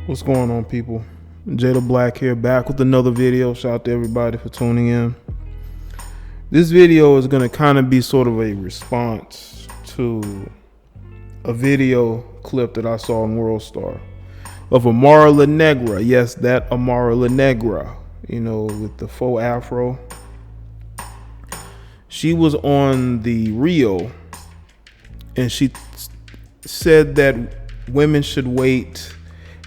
What's going on, people? Jada Black here, back with another video. Shout out to everybody for tuning in. This video is going to kind of be sort of a response to a video clip that I saw on World Star of Amara La Negra. Yes, that Amara La Negra, with the faux afro. She was on the Rio and she said that women should wait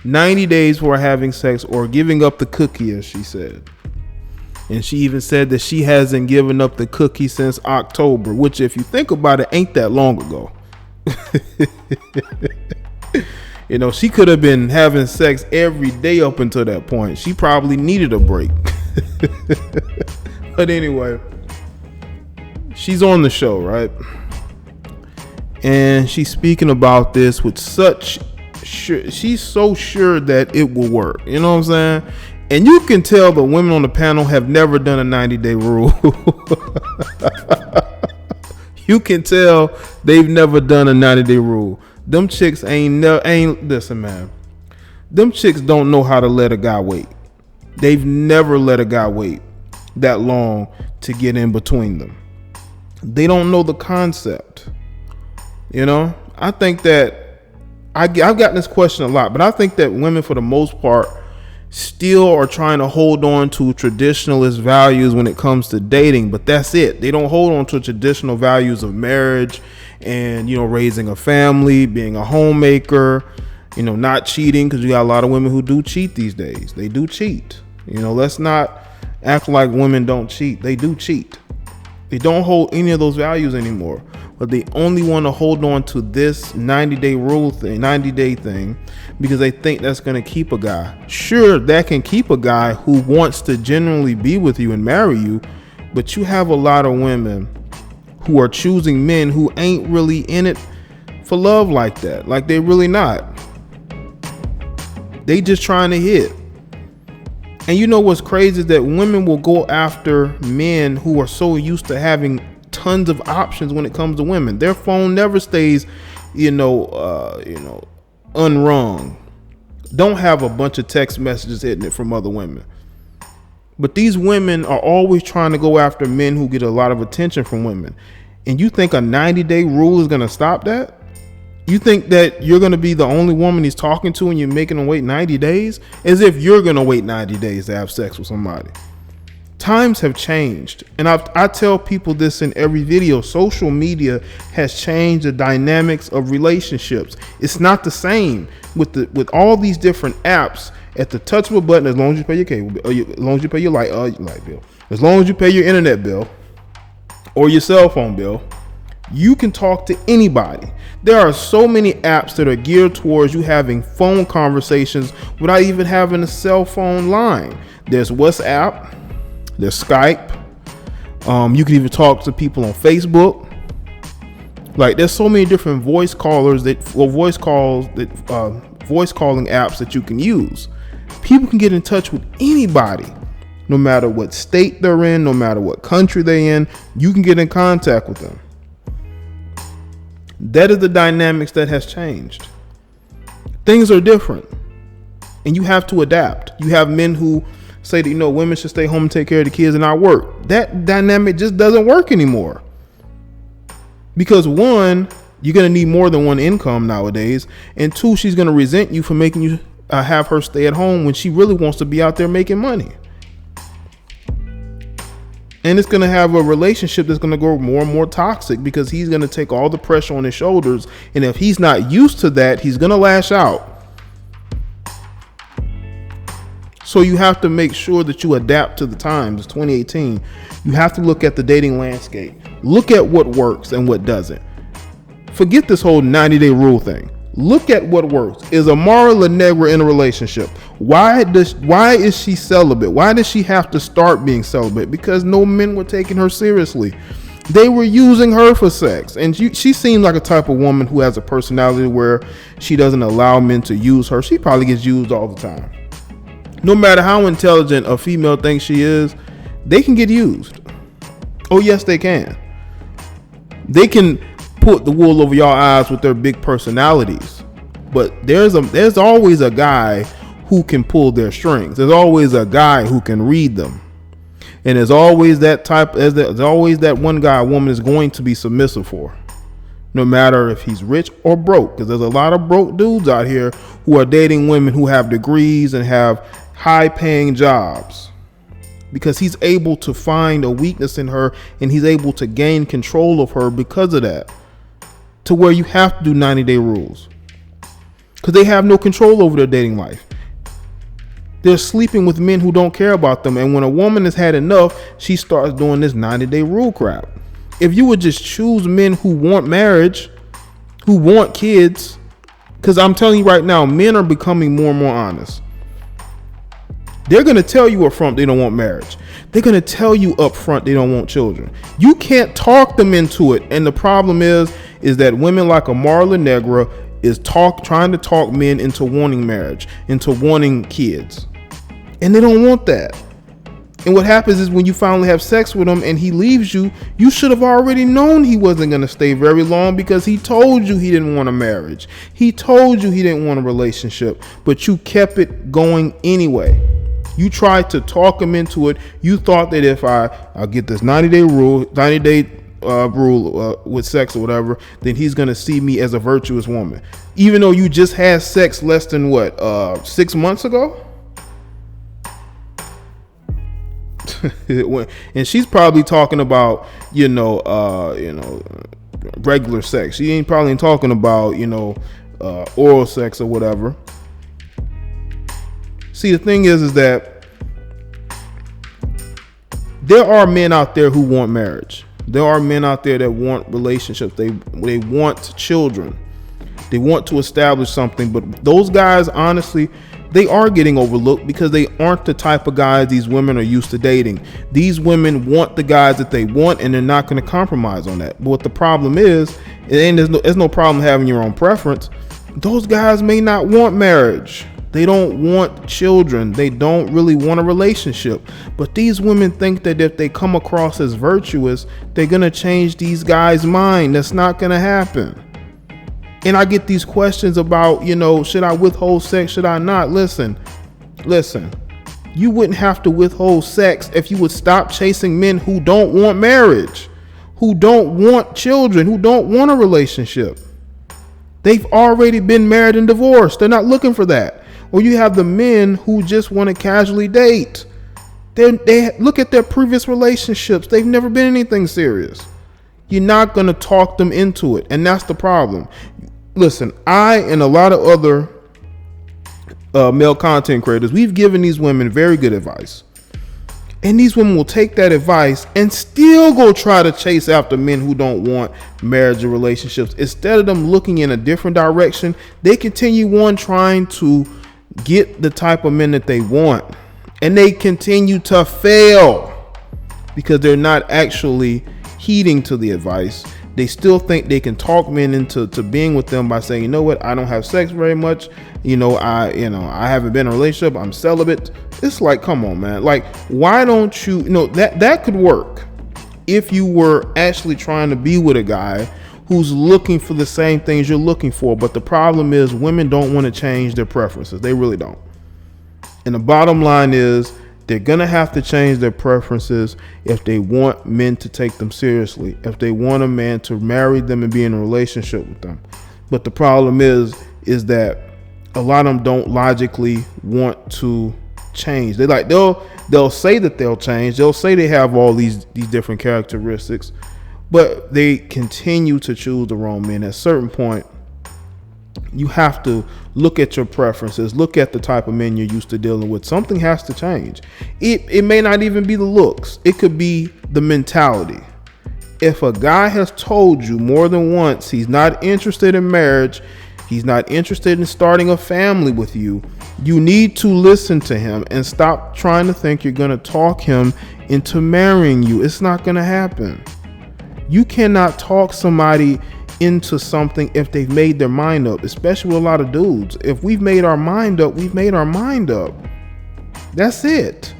90 days before having sex or giving up the cookie, as she said. And she even said that she hasn't given up the cookie since October, which, if you think about it, ain't that long ago. She could have been having sex every day up until that point. She probably needed a break. But anyway, she's on the show, right? And she's speaking about this with such she's so sure that it will work. You know what I'm saying? And you can tell the women on the panel have never done a 90-day rule. You can tell they've never done a 90-day rule. Them chicks ain't listen, man. Them chicks don't know how to let a guy wait. They've never let a guy wait that long to get in between them. They don't know the concept. I think that I've gotten this question a lot, but I think that women, for the most part, still are trying to hold on to traditionalist values when it comes to dating, but that's it. They don't hold on to traditional values of marriage and, raising a family, being a homemaker, not cheating, because you got a lot of women who do cheat these days. They do cheat. Let's not act like women don't cheat. They do cheat. They don't hold any of those values anymore. But they only want to hold on to this 90-day rule thing, 90-day thing, because they think that's going to keep a guy. Sure, that can keep a guy who wants to genuinely be with you and marry you, but you have a lot of women who are choosing men who ain't really in it for love like that. Like, they're really not. They just trying to hit. And what's crazy is that women will go after men who are so used to having tons of options when it comes to women. Their phone never stays, unrung. Don't have a bunch of text messages hitting it from other women. But these women are always trying to go after men who get a lot of attention from women. And you think a 90-day rule is going to stop that? You think that you're going to be the only woman he's talking to and you're making him wait 90 days? As if you're going to wait 90 days to have sex with somebody. Times have changed, and I tell people this in every video. Social media has changed the dynamics of relationships. It's not the same with all these different apps. At the touch of a button, as long as you pay your cable bill, as long as you pay your light bill, as long as you pay your internet bill or your cell phone bill, you can talk to anybody. There are so many apps that are geared towards you having phone conversations without even having a cell phone line. There's WhatsApp. There's Skype. You can even talk to people on Facebook. Like, there's so many different voice calling apps that you can use. People can get in touch with anybody, no matter what state they're in, no matter what country they're in. You can get in contact with them. That is the dynamics that has changed. Things are different, and you have to adapt. You have men who say that women should stay home and take care of the kids and not work. That dynamic just doesn't work anymore. Because one, you're going to need more than one income nowadays, and two, she's going to resent you for making you have her stay at home when she really wants to be out there making money. And it's going to have a relationship that's going to grow more and more toxic because he's going to take all the pressure on his shoulders, and if he's not used to that, he's going to lash out. So you have to make sure that you adapt to the times. It's 2018. You have to look at the dating landscape. Look at what works and what doesn't. Forget this whole 90-day rule thing. Look at what works. Is Amara La Negra in a relationship? Why is she celibate? Why does she have to start being celibate? Because no men were taking her seriously. They were using her for sex. And she seemed like a type of woman who has a personality where she doesn't allow men to use her. She probably gets used all the time. No matter how intelligent a female thinks she is, they can get used. Oh, yes, they can. They can put the wool over your eyes with their big personalities. But there's always a guy who can pull their strings. There's always a guy who can read them. And there's always there's always that one guy a woman is going to be submissive for, no matter if he's rich or broke. Because there's a lot of broke dudes out here who are dating women who have degrees and have high paying jobs, because he's able to find a weakness in her and he's able to gain control of her because of that, to where you have to do 90-day rules, because they have no control over their dating life. They're sleeping with men who don't care about them. And when a woman has had enough, she starts doing this 90-day rule crap. If you would just choose men who want marriage, who want kids, because I'm telling you right now, men are becoming more and more honest. They're going to tell you up front they don't want marriage. They're going to tell you up front they don't want children. You can't talk them into it. And the problem is that women like Amara La Negra is trying to talk men into wanting marriage, into wanting kids. And they don't want that. And what happens is when you finally have sex with him and he leaves you, you should have already known he wasn't going to stay very long, because he told you he didn't want a marriage. He told you he didn't want a relationship, but you kept it going anyway. You tried to talk him into it. You thought that if I'll get this 90-day rule with sex or whatever, then he's going to see me as a virtuous woman. Even though you just had sex less than 6 months ago? And she's probably talking about, regular sex. She ain't probably talking about, oral sex or whatever. See, the thing is that there are men out there who want marriage. There are men out there that want relationships. They want children. They want to establish something. But those guys, honestly, they are getting overlooked because they aren't the type of guys these women are used to dating. These women want the guys that they want, and they're not going to compromise on that. But what the problem is, there's no problem having your own preference. Those guys may not want marriage. They don't want children. They don't really want a relationship. But these women think that if they come across as virtuous, they're going to change these guys' mind. That's not going to happen. And I get these questions about, should I withhold sex? Should I not? Listen, you wouldn't have to withhold sex if you would stop chasing men who don't want marriage, who don't want children, who don't want a relationship. They've already been married and divorced. They're not looking for that. Or you have the men who just want to casually date. They look at their previous relationships. They've never been anything serious. You're not going to talk them into it. And that's the problem. Listen, I and a lot of other male content creators, we've given these women very good advice. And these women will take that advice and still go try to chase after men who don't want marriage or relationships. Instead of them looking in a different direction, they continue on trying to get the type of men that they want. And they continue to fail because they're not actually heeding to the advice. They still think they can talk men into being with them by saying, you know what, I don't have sex very much. I haven't been in a relationship. I'm celibate. It's like, come on, man. Like, why don't you, that could work if you were actually trying to be with a guy who's looking for the same things you're looking for. But the problem is women don't want to change their preferences. They really don't. And the bottom line is, they're going to have to change their preferences if they want men to take them seriously, if they want a man to marry them and be in a relationship with them. But the problem is that a lot of them don't logically want to change. They'll say that they'll change. They'll say they have all these different characteristics, but they continue to choose the wrong men. At a certain point, you have to look at your preferences, look at the type of men you're used to dealing with. Something has to change. It may not even be the looks. It could be the mentality. If a guy has told you more than once he's not interested in marriage, he's not interested in starting a family with you, you need to listen to him and stop trying to think you're going to talk him into marrying you. It's not going to happen. You cannot talk somebody into something if they've made their mind up, especially with a lot of dudes. If we've made our mind up, we've made our mind up. That's it.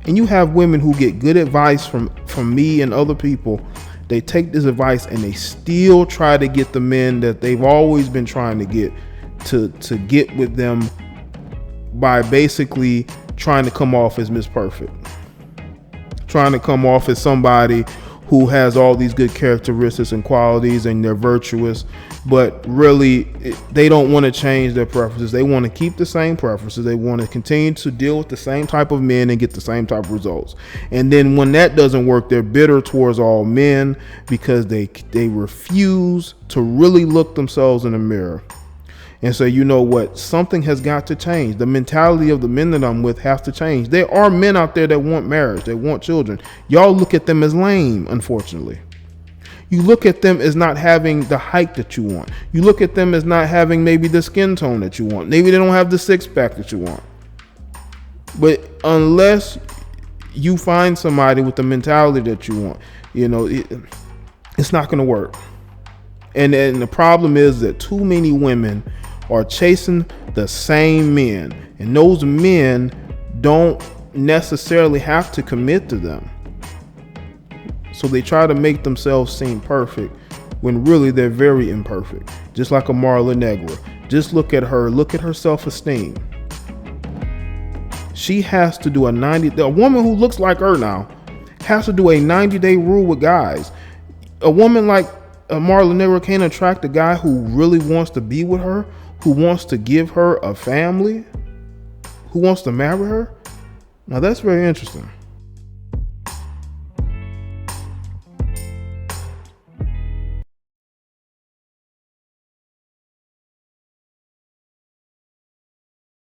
And you have women who get good advice from me and other people. They take this advice and they still try to get the men that they've always been trying to get with them by basically trying to come off as Miss Perfect, trying to come off as somebody who has all these good characteristics and qualities and they're virtuous, but really they don't want to change their preferences. They want to keep the same preferences. They want to continue to deal with the same type of men and get the same type of results. And then when that doesn't work, they're bitter towards all men because they refuse to really look themselves in the mirror and say, you know what, something has got to change. The mentality of the men that I'm with has to change. There are men out there that want marriage, they want children. Y'all look at them as lame, unfortunately. You look at them as not having the height that you want. You look at them as not having maybe the skin tone that you want. Maybe they don't have the six pack that you want. But unless you find somebody with the mentality that you want, you know, it's not going to work. And the problem is that too many women are chasing the same men, and those men don't necessarily have to commit to them. So they try to make themselves seem perfect when really they're very imperfect. Just like Amara La Negra. Just look at her. Look at her self-esteem. She has to do a woman who looks like her now has to do a 90-day rule with guys. A woman like Amara La Negra can't attract a guy who really wants to be with her, who wants to give her a family, who wants to marry her. Now that's very interesting.